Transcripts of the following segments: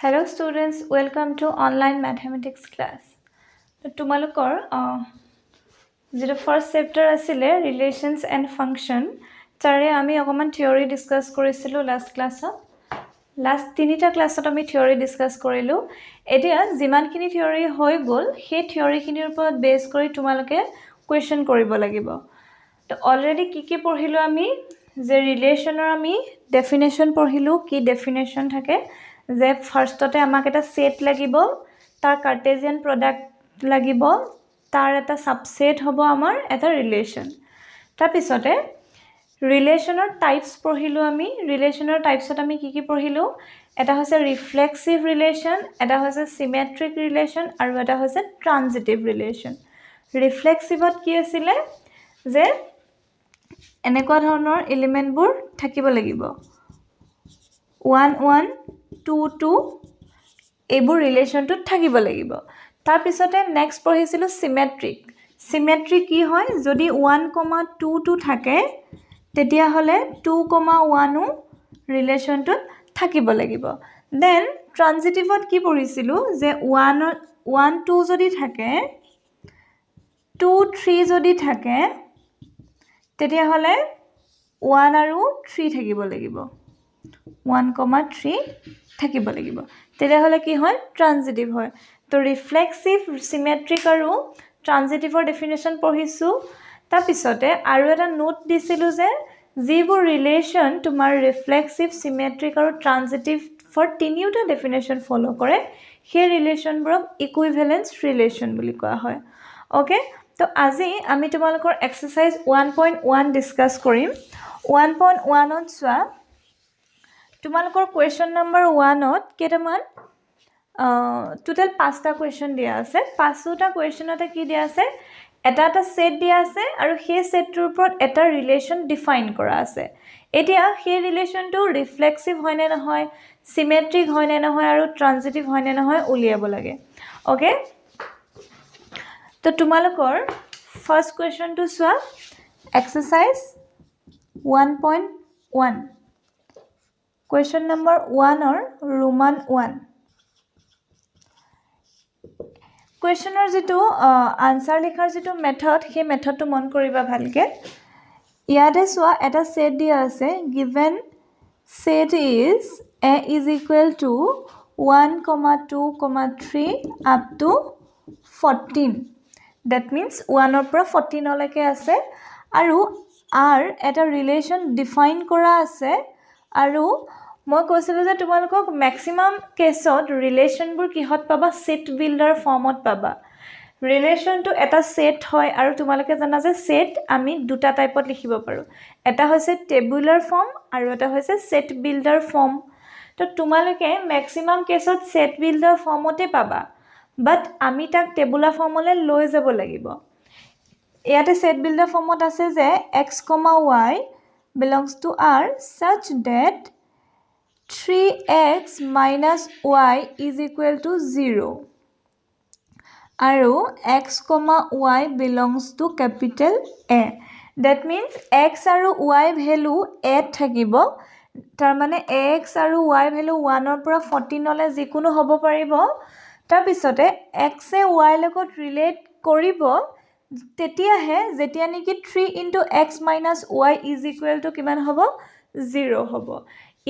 Hello students, welcome to online mathematics class. So তোমালোকৰ যেটো first chapter আছিলে relations and function তাৰে আমি অকমান theory discuss কৰিছিলো last classত. Last তিনিটা ক্লাছত আমি theory discuss কৰিলো. এতিয়া যিমানখিনি theory হৈ গল সেই theory খিনিৰ ওপৰত base কৰি তোমালোকে question কৰিব লাগিব. তো already কি পঢ়িলো আমি যে ৰিলেশনৰ আমি ডেফিনেশন পঢ়িলো কি ডেফিনেশন থাকে যে ফাৰ্ষ্টতে আমাক এটা সেট লাগিব তাৰ কাৰ্টেজিয়ান প্ৰডাক্ট লাগিব তাৰ এটা সাবসেট হ'ব আমাৰ এটা ৰিলেশন তাৰ পিছতে ৰিলেশনৰ টাইপস পঢ়িলো আমি ৰিলেশনৰ টাইপসত আমি কি পঢ়িলো এটা হৈছে ৰিফ্লেক্সিভ ৰিলেশন এটা হৈছে সিমেট্ৰিক ৰিলেশন আৰু এটা হৈছে ট্ৰানজিটিভ ৰিলেশন ৰিফ্লেক্সিভত কি আছিল যে এনেকুৱা ধৰণৰ এলিমেন্টবোৰ থাকিব লাগিব 1 1 2 2 এইবোৰ ৰিলেশনটো থাকিব লাগিব তাৰ পিছতে নেক্সট পঢ়িছিলো সিমেট্ৰিক সিমেট্ৰি কি হয় যদি 1 2 2 থাকে তেতিয়া হলে 2 1 ও ৰিলেশনটো থাকিব লাগিব দেন ট্ৰানজিটিভত কি পঢ়িছিলো যে 1 1 2 যদি থাকে 2 3 যদি থাকে তেতিয়া হলে 1 আৰু 3 থাকিব লাগিব 1 3 থাকিব লাগিব তেতিয়া হলে কি হয় ট্ৰানজিটিভ হয় তো ৰিফ্লেক্সিভ সিমেট্ৰিক আৰু ট্ৰানজিটিভৰ ডেফিনেশন পঢ়িছো তাৰ পিছতে আৰু এটা নোট দিছিলো যে যিবোৰ ৰিলেশন তোমাৰ ৰিফ্লেক্সিভ সিমেট্ৰিক আৰু ট্ৰানজিটিভ ফৰ তিনিটা ডেফিনেশন ফলো কৰে সেই ৰিলেশনবোৰক ইকুইভ্যালেন্স ৰিলেশন বুলি কোৱা হয় ওকে তো আজি আমি তোমালোকৰ এক্সাৰসাইজ 1.1 ডিসকাস কৰিম 1.1 ত চোৱা তোমালোকৰ কোৱেশ্চন নম্বৰ 1 ত কেটামান টোটাল 5টা কোৱেশ্চন দিয়া আছে 5টা কোৱেশ্চনতে কি দিয়া আছে এটা সেট দিয়া আছে আৰু সেই সেটটোৰ ওপৰত এটা ৰিলেশন ডিফাইন কৰা আছে এতিয়া সেই ৰিলেশনটো ৰিফ্লেক্সিভ হয় নে নহয় সিমেট্ৰিক হয় নে নহয় আৰু ট্ৰানজিটিভ হয় নে নহয় উলিয়াব লাগে ওকে তো তোমালোকৰ ফাৰ্স্ট কোৱেশ্চনটো চোৱা exercise 1.1 Question number 1 or Roman 1. Questioner jitu answer likhar jitu method he method to mon koriba bhalke iade soa eta set dia ase given set is a is equal to 1 2 3 up to 14 that means 1 or 14 oleke ase aru r eta relation define kora ase aru মই কৈছিলো যে তোমালোকক maximum কেছত ৰিলেশনবোৰ কিহত পাবা set builder ফৰ্মত পাবা ৰিলেশনটো এটা set হয় আৰু তোমালোকে জানা যে সেট আমি দুটা টাইপত লিখিব পাৰো এটা হৈছে টেবুলাৰ ফৰ্ম আৰু এটা হৈছে সেট বিল্ডাৰ ফৰ্ম তো তোমালোকে ম্যাক্সিমাম কেছত সেট বিল্ডাৰ ফৰ্মতে পাবা বাট আমি তাক টেবুলাৰ ফৰ্মলৈ লৈ যাব লাগিব ইয়াতে সেট বিল্ডাৰ ফৰ্মত আছে যে x, y belongs to R such that 3x minus y is equal to 0 aru x y belongs to capital A that means x aru y value a thakibo tar mane x aru y value 1 or pura 14 ole jikuno hobo paribo tar pisote x e y logot relate koribo tetia he jetia niki 3 into x minus y is equal to kiman hobo 0 hobo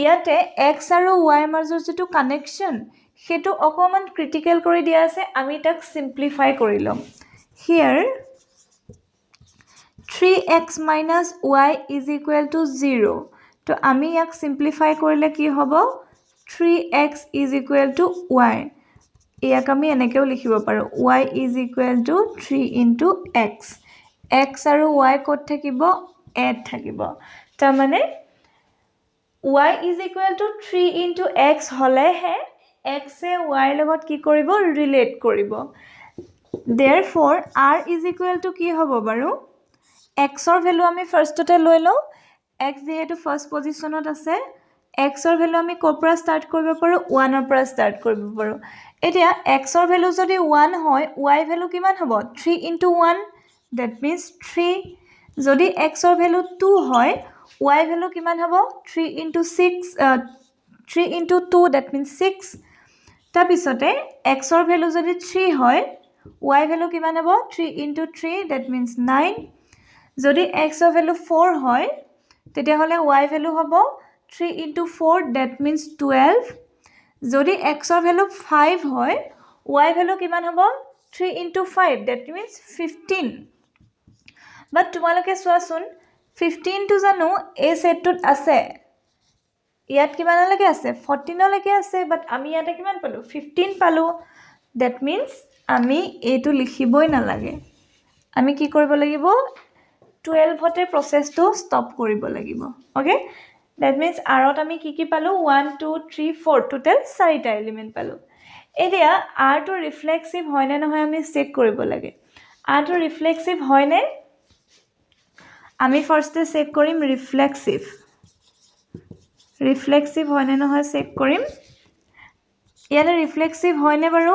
ইয়াতে x আৰু y মাজৰ যেটো connection হেতু অকমান ক্ৰিটিক্যাল কৰি দিয়া আছে আমি তাক সিম্পলিফাই কৰি লম হিয়াৰ 3x y is equal to 0 তো আমি ইয়াক সিম্পলিফাই কৰিলে কি হ'ব 3x is equal to y ইয়াক আমি এনেকেও লিখিব পাৰো y is equal to 3 into x x আৰু y কত থাকিব a থাকিব তাৰ মানে y is equal to 3 into x হলে হে x এ y লগত কি কৰিব ৰিলেট কৰিব therefore r is equal to কি হ'ব বাৰু x ৰ ভ্যালু আমি ফাৰ্ষ্টতে লৈ লও x যেহেতু ফাৰ্স্ট পজিশনত আছে x ৰ ভ্যালু আমি কৰ পৰা ষ্টাৰ্ট কৰিব পাৰো 1 ৰ পৰা ষ্টাৰ্ট কৰিব পাৰো এতিয়া x ৰ ভ্যালু যদি 1 হয় y ভ্যালু কিমান হ'ব 3 into 1 that means 3 যদি x ৰ ভ্যালু 2 হয় y value কিমান হ'ব 3 into 6 3 into 2 that means 6 তাৰ পিছতে x ৰ ভ্যালু যদি 3 হয় y ভ্যালু কিমান হ'ব 3 * 3 that means 9 যদি x ৰ ভ্যালু 4 হয় তেতিয়া হলে y ভ্যালু হ'ব 3 * 4 that means 12 যদি x ৰ ভ্যালু 5 হয় y ভ্যালু কিমান হ'ব 3 * 5 that means 15 বাট তোমালোকে চোৱাচোন 15 টো জানো এই সেটটোত আছে ইয়াত কিমানলৈকে আছে 14 লৈকে আছে বাট আমি ইয়াতে কিমান পালো 15 পালো that means আমি এটো লিখিবই না লাগে আমি কি কৰিব লাগিব 12 হতে প্ৰসেসটো ষ্টপ কৰিব লাগিব ওকে that means আৰত আমি কি পালো 1 2 3 4 টোটাল 4টা এলিমেন্ট পালো এতিয়া r টো ৰিফ্লেক্সিভ হয় নে নহয় আমি চেক কৰিব লাগে r টো ৰিফ্লেক্সিভ হয় নে আমি ফাৰ্স্টে চেক কৰিম ৰিফ্লেক্সিভ হয় নে নহয় চেক কৰিম ইয়াতে ৰিফ্লেক্সিভ হয় নে বাৰু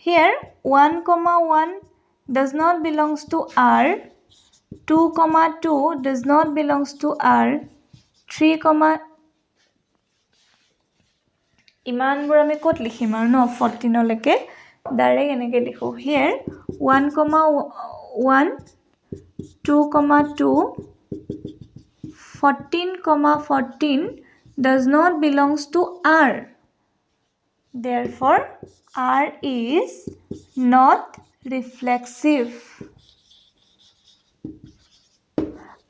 here 1, 1 does not belongs to r 2, 2 does not belongs to r 3, ইমানবোৰ আমি কত লিখিম আৰু ন 14 লৈকে ডাইৰেক্ট এনেকৈ লিখো here 1, 1 2, 2 14, 14 does not belongs to r therefore r is not reflexive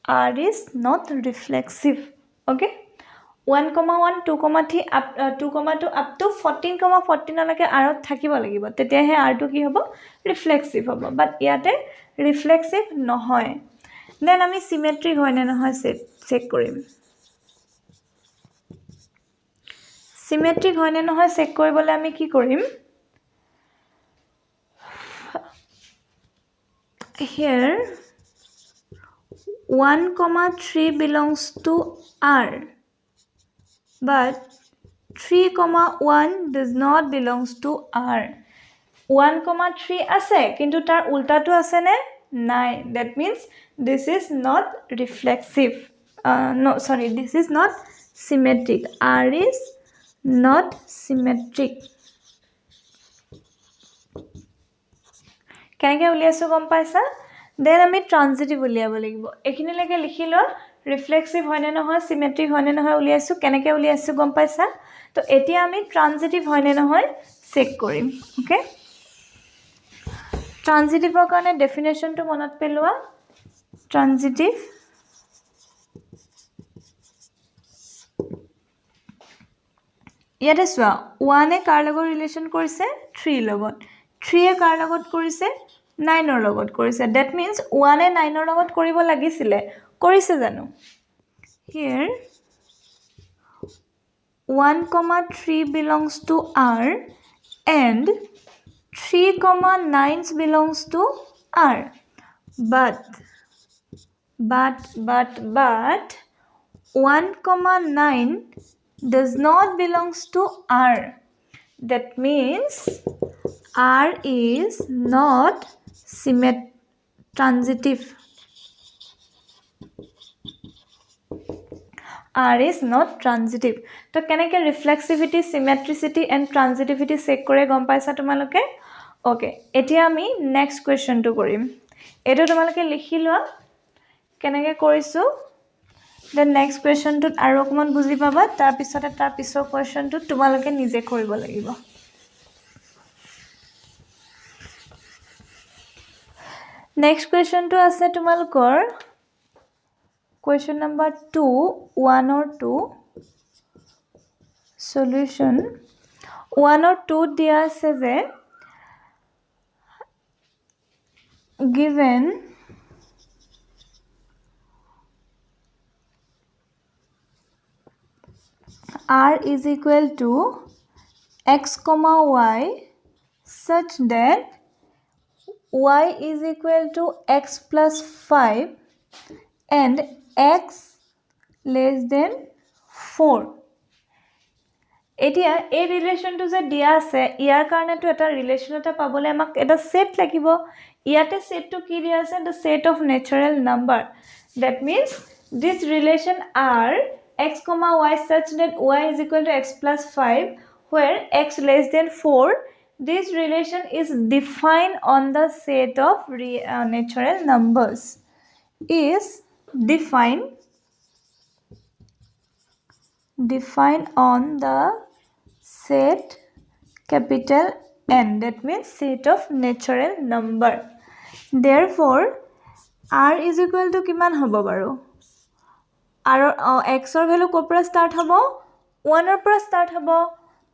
r is not reflexive okay 1, 1 2, 3 up 2, 2 up to 14, 14 লৈকে r থাকিব লাগিব তেতিয়াহে r টো কি হ'ব ৰিফ্লেক্সিভ হ'ব বাট ইয়াতে ৰিফ্লেক্সিভ নহয় দেন আমি সিমেট্ৰিক হয় নে নহয় চেক কৰিম সিমেট্ৰিক হয় নে নহয় চেক কৰিবলৈ আমি কি কৰিম here 1, 3 belongs to r but 3, 1 does not belongs to r 1, 3 আছে কিন্তু তাৰ উল্টাটো আছে নে নাই that means this is not reflexive no sorry this is not symmetric r is not symmetric কেনেকৈ উলিয়াইছো গম পাইছা দেন আমি ট্ৰানজিটিভ উলিয়াব লাগিব এখিনিলৈকে লিখিলো ৰিফ্লেক্সিভ হয় নে নহয় সিমেট্ৰিক হয় নে নহয় উলিয়াইছো কেনেকৈ উলিয়াইছো গম পাইছা তো এতিয়া আমি ট্ৰানজিটিভ হয় নে নহয় চেক কৰিম ওকে ট্ৰানজিটিভৰ কাৰণে ডেফিনেশনটো মনত পেলোৱা ট্ৰানজিটিভ ইয়াতে চোৱা 1 এ কাৰ লগত ৰিলেচন কৰিছে 3 লগত 3 এ কাৰ লগত কৰিছে 9 ৰ লগত কৰিছে that means 1 এ 9 ৰ লগত কৰিব লাগিছিলে কৰিছে জানো here 1, 3 belongs to r and 3, 9 belongs to r but 1, 9 does not belongs to r that means r is not transitive r is not transitive তো কেনেকৈ reflexivity symmetricity and transitivity check কৰে গম পাইছা তোমালোকে ওকে এতিয়া আমি নেক্সট কোৱেশ্চনটো কৰিম এটো তোমালোকে লিখি লোৱা কেনেকৈ কৰিছো the next কোৱেশ্চনটোত আৰু অকমান বুজি পাবা তাৰ পিছৰ কোৱেশ্চনটোত তোমালোকে নিজে কৰিব লাগিব নেক্সট কোৱেশ্চনটো আছে তোমালোকৰ question number 2 1 or 2 solution 1 or 2 দিয়া আছে যে given r is equal to x, y such that y is equal to x plus 5 and x less than 4 এতিয়া এই ৰিলেশনটো যে দিয়া আছে ইয়াৰ কাৰণেটো এটা ৰিলেশন এটা পাবলে আমাক এটা সেট লাগিব ইয়াতে সেটটো কি দিয়া আছে the set of natural number that means this relation r x, y such that y is equal to x plus 5 where x less than 4, this relation is defined on the set of natural numbers. Is defined on the set capital N, that means set of natural number. Therefore r is equal to কিমান হ'ব বাৰু আৰু x ৰ value ক'ৰ পৰা start হ'ব 1 ৰ পৰা ষ্টাৰ্ট হ'ব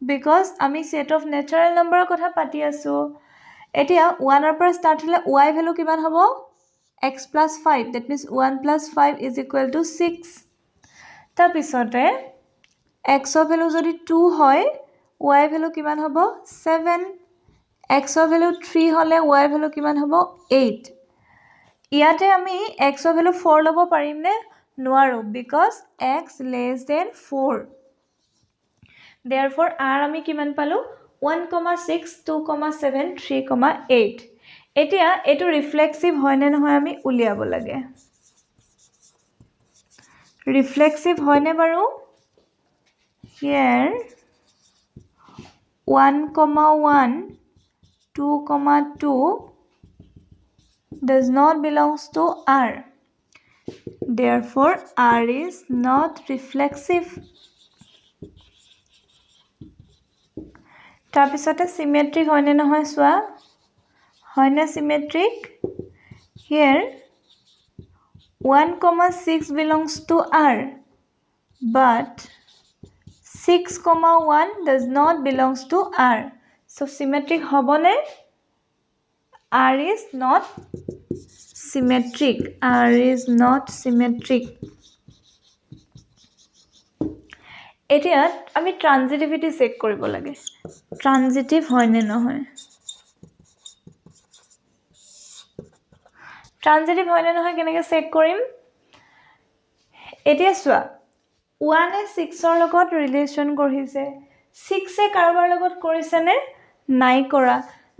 because আমি set of natural number কথা পাতি আছো এতিয়া 1 ৰ পৰা ষ্টাৰ্ট হলে y ভ্যালু কিমান হ'ব x plus 5, that means 1 plus 5 is equal to 6. তাৰ পিছতে x ৰ ভ্যালু যদি 2 হয় y ভ্যালু কিমান হ'ব 7, x ৰ ভ্যালু 3 হলে y ভ্যালু কিমান হ'ব 8. ইয়াতে আমি x ৰ ভ্যালু 4 লব পাৰিম নে নোৱাৰো because x less than 4. Therefore r আমি কিমান পালো 1,6, 2,7, 3,8. এতিয়া এটো রিফ্লেক্সিভ হয় নে নহয় আমি উলিয়াব লাগে রিফ্লেক্সিভ হয় নে বাৰু here 1,1, 2,2 does not belongs to r. Therefore r is not reflexive. তাৰ পিছতে symmetric হয় নে নহয় সোৱা হয় না symmetric here 1,6 belongs to r but 6,1 does not belongs to r. So symmetric হবনে r is not symmetric. R is not symmetric. এতিয়া আমি ট্ৰানজিটিভিটি চেক কৰিব লাগে ট্ৰানজিটিভ হয় নে নহয় ট্ৰানজিটিভ হয় নে নহয় কেনেকৈ চেক কৰিম এতিয়া চোৱা 1 এ 6 ৰ লগত ৰিলেচন কৰিছে 6 এ কাৰোবাৰ লগত কৰিছে নে নাই কৰা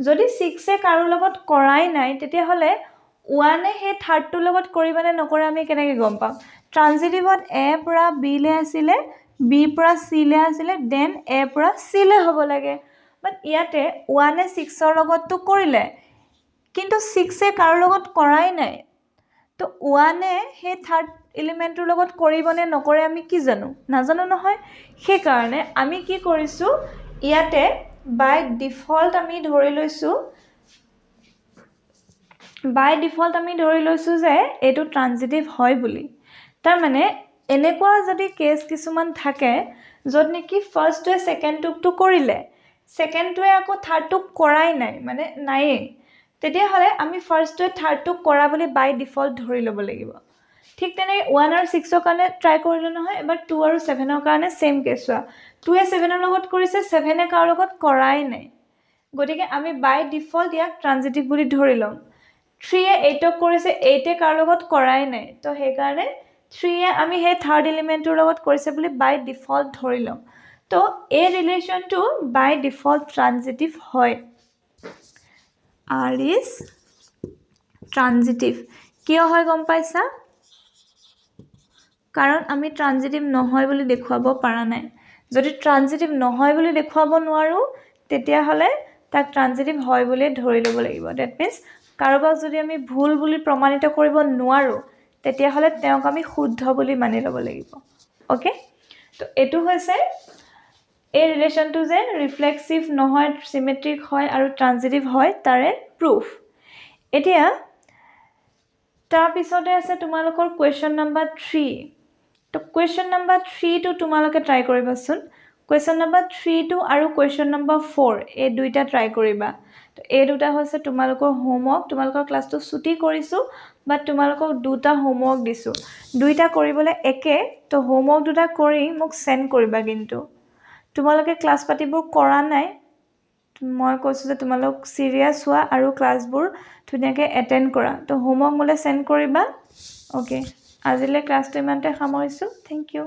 যদি 6 এ কাৰো লগত কৰাই নাই তেতিয়া হলে 1 এ হে থাৰ্ডটোৰ লগত কৰিবনে নকৰে আমি কেনেকৈ গম পাম ট্ৰানজিটিভত a পৰা b লে আছিলে b পৰা c লে আছিলে দেন a পৰা c লে হ'ব লাগে বাট ইয়াতে 1 এ 6 ৰ লগতটো কৰিলে কিন্তু 6 এ কাৰো লগত কৰাই নাই তো 1 এ হে থাৰ্ড এলিমেন্টৰ লগত কৰিবনে নকৰে আমি কি জানো নাজানো নহয় সেই কাৰণে আমি কি কৰিছো ইয়াতে বাই ডিফল্ট আমি ধৰি লৈছো যে এটো ট্ৰানজিটিভ হয় বুলি তাৰ মানে এনেকুৱা যদি কেস কিছুমান থাকে যত নেকি ফাৰ্স্টটোৱে সেকেন্ডটো কৰিলে সেকেন্ডটোৱে আকৌ থাৰ্ডটো কৰাই নাই মানে নাই তেতিয়া হলে আমি ফাৰ্স্টটোৱে থাৰ্ডটো কৰা বুলি বাই ডিফল্ট ধৰি লব লাগিব ঠিক তেনে 1 আৰু 6 ৰ কাৰণে ট্ৰাই কৰিলো নহয় এবাৰ 2 আৰু 7 ৰ কাৰণে সেম কেস হোৱা 2 এ 7 ৰ লগত কৰিছে 7 এ কাৰ লগত কৰাই নাই গতিকে আমি বাই ডিফল্ট ইয়াক ট্ৰানজিটিভ বুলি ধৰি লম 3 এ 8 ক কৰিছে 8 এ কাৰ লগত কৰাই নাই তো সেই কাৰণে 3 এ আমি হে থাৰ্ড এলিমেন্টৰ লগত কৰিছে বুলি বাই ডিফল্ট ধৰি লম তো এই ৰিলেচনটো বাই ডিফল্ট ট্ৰানজিটিভ হয় r is transitive কিয় হয় গম পাইছা কাৰণ আমি ট্ৰানজিটিভ নহয় বুলি দেখুৱাব পৰা নাই যদি ট্ৰানজিটিভ নহয় বুলি দেখুৱাব নোৱাৰো তেতিয়া হলে তাক ট্ৰানজিটিভ হয় বুলি ধৰি লব লাগিব দ্যাট মিন্স কাৰোবাক যদি আমি ভুল বুলি প্ৰমাণিত কৰিব নোৱাৰো তেতিয়া হলে তেওঁক আমি শুদ্ধ বুলি মানি লব লাগিব ওকে তো এটো হৈছে এই ৰিলেচনটো যে ৰিফ্লেক্সিভ নহয় সিমেট্ৰিক হয় আৰু ট্ৰানজিটিভ হয় তাৰে প্ৰুফ এতিয়া তাৰ পিছতে আছে তোমালোকৰ কোৱেশ্চন নম্বৰ 3 তো কোৱেশ্চন নম্বৰ 3 টো তোমালোকে ট্ৰাই কৰিবাচোন কোৱেশ্চন নম্বৰ 3 টো আৰু কোৱেশ্চন নম্বৰ 4 এই দুইটা ট্ৰাই কৰিবা তো এই দুটা হৈছে তোমালোকৰ হোমৱৰ্ক তোমালোকৰ ক্লাছটো ছুটি কৰিছো বাট তোমালোকক দুটা হোমৱৰ্ক দিছো দুইটা কৰিবলৈ একে তো হোমৱৰ্ক দুটা কৰি মোক সেন্ড কৰিবা কিন্তু তোমালোকে ক্লাছ পাতিবোৰ কৰা নাই মই কৈছো যে তোমালোক সিৰিয়াস হোৱা আৰু ক্লাছবোৰ ধুনিয়াকৈ এটেন্ড কৰা তো হোমৱৰ্ক মোলে সেন্ড কৰিবা ওকে আজিলে ক্লাছটো ইমানতে সামৰিছো থ্যাংক ইউ